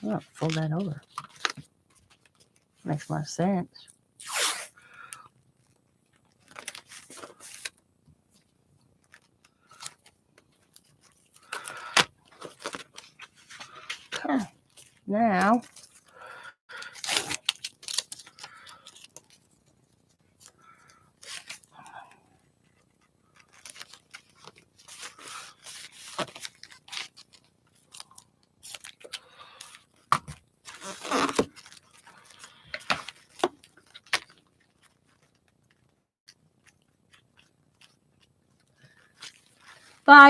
Oh, fold that over. Makes more sense. Okay. Now,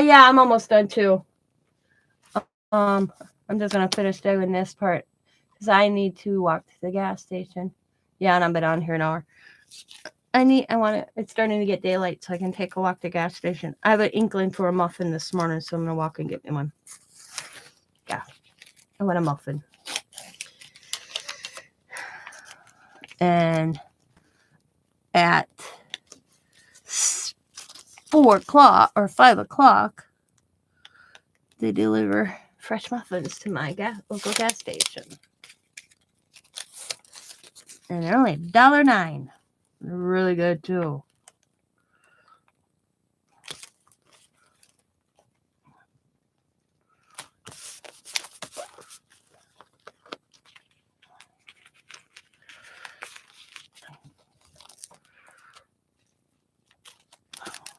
yeah, I'm almost done too. I'm just gonna finish doing this part because I need to walk to the gas station. Yeah, and I've been on here an hour. It's starting to get daylight, so I can take a walk to the gas station. I have an inkling for a muffin this morning, so I'm gonna walk and get me one. Yeah, I want a muffin. And at 4 o'clock or 5 o'clock, they deliver fresh muffins to my local gas station. And they're only $1.09. They're really good too.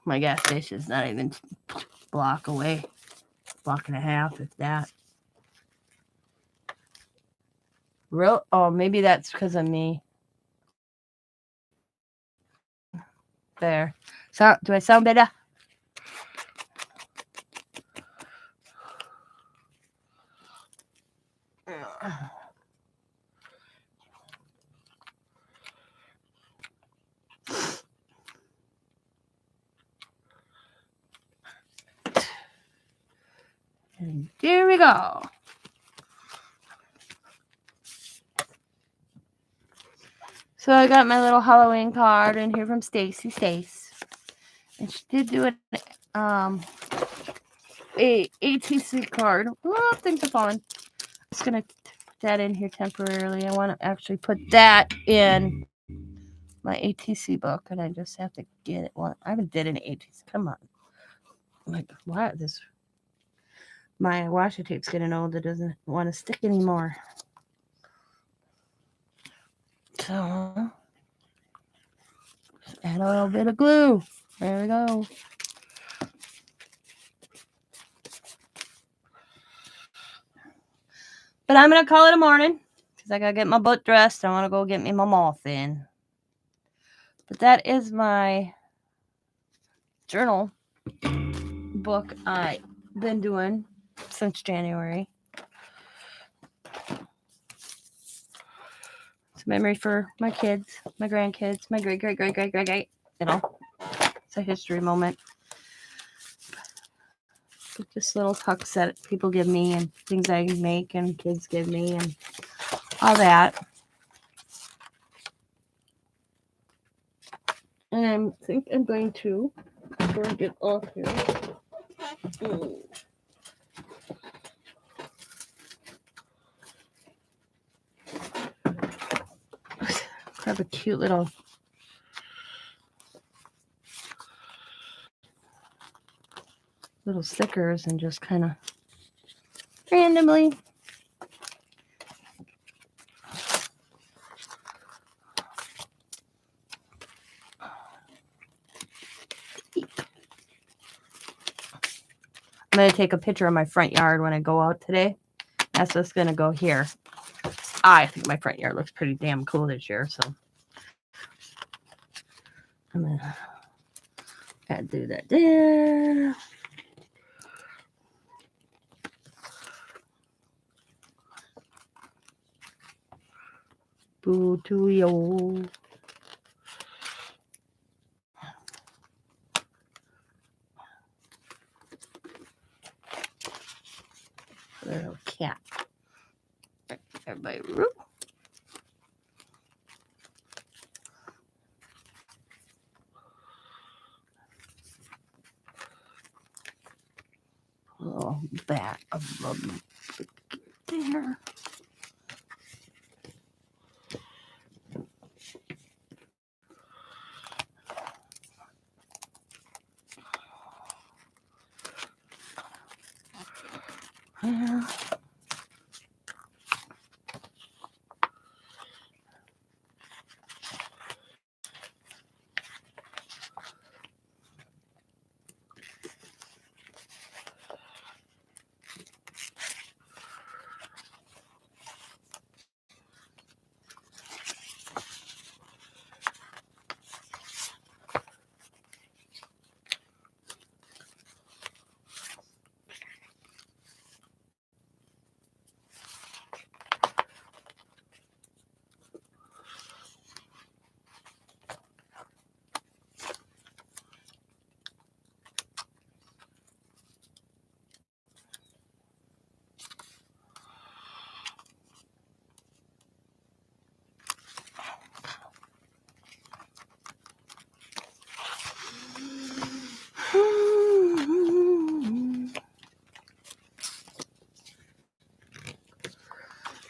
My gas station is not even a block away. Block and a half, if that. Real? Oh, maybe that's because of me. There. So, do I sound better? And here we go. So I got my little Halloween card in here from Stacy Stace. And she did do a ATC card. Oh, things are falling. I'm just gonna put that in here temporarily. I want to actually put that in my ATC book, and I just have to get it. Well, I haven't did an ATC. Come on. Like, what? My washi tape's getting old. It doesn't want to stick anymore. So, add a little bit of glue. There we go. But I'm going to call it a morning because I got to get my butt dressed. I want to go get me my moth in. But that is my journal book I've been doing since January. It's a memory for my kids, my grandkids, my great. You know, it's a history moment. With just little tucks that people give me and things I make and kids give me and all that. And I think I'm going to, before I get off here, grab a cute little stickers and just kind of randomly I'm going to take a picture of my front yard when I go out today. That's what's going to go here. I think my front yard looks pretty damn cool this year, so I'm going to do that there. Boo to yo. Little cat. Everybody, root. Little bat of there. Yeah.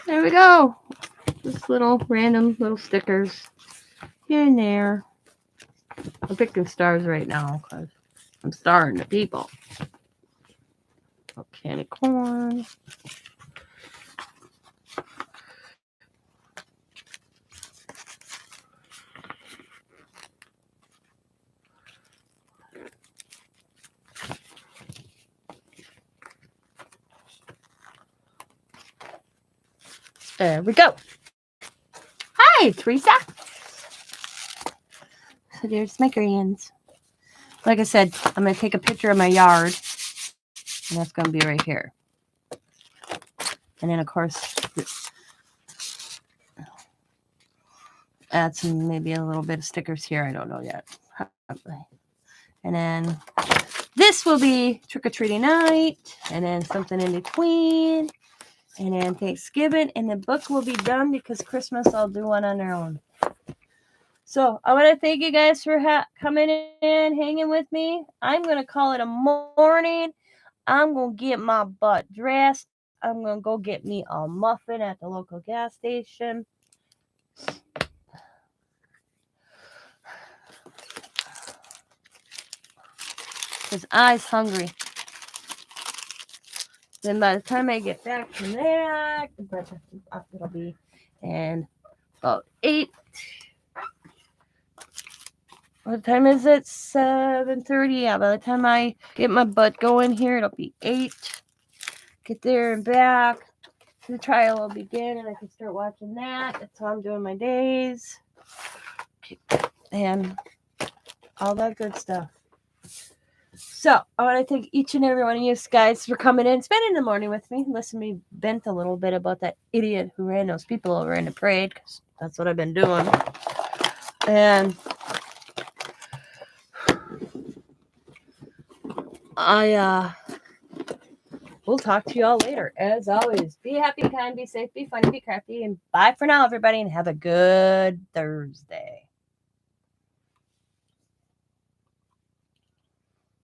There we go. Just little random little stickers here and there. I'm picking stars right now because I'm starring the people. A candy corn. There we go. Hi, Teresa. So there's my grands. Like I said, I'm going to take a picture of my yard. And that's going to be right here. And then, of course, add some, maybe a little bit of stickers here. I don't know yet. Probably. And then this will be trick-or-treating night. And then something in between. And then Thanksgiving. And the book will be done because Christmas I'll do one on their own. So I want to thank you guys for coming in, hanging with me. I'm going to call it a morning. I'm going to get my butt dressed. I'm going to go get me a muffin at the local gas station. Because I's hungry. Then by the time I get back from that, it'll be in about 8. What time is it? 7:30. Yeah, by the time I get my butt going here, it'll be 8. Get there and back. the trial will begin and I can start watching that. That's how I'm doing my days. And all that good stuff. So, I want to thank each and every one of you guys for coming in, spending the morning with me, listening to me vent a little bit about that idiot who ran those people over in the parade, because that's what I've been doing. And we'll talk to you all later. As always, be happy, be kind, be safe, be funny, be crafty, and bye for now, everybody, and have a good Thursday.